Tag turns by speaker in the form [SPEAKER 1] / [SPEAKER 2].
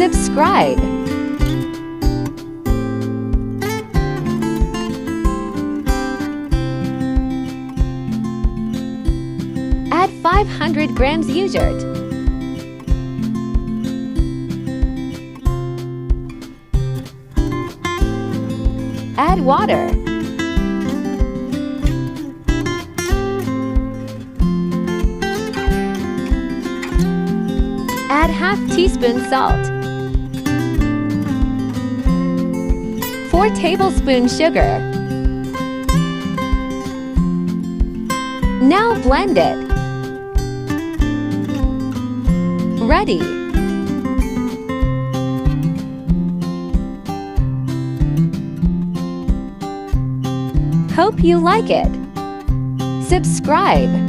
[SPEAKER 1] Subscribe. Add 500 grams yogurt. Add water. Add half teaspoon salt. 4 tablespoons sugar. Now blend it. Ready. Hope you like it. Subscribe.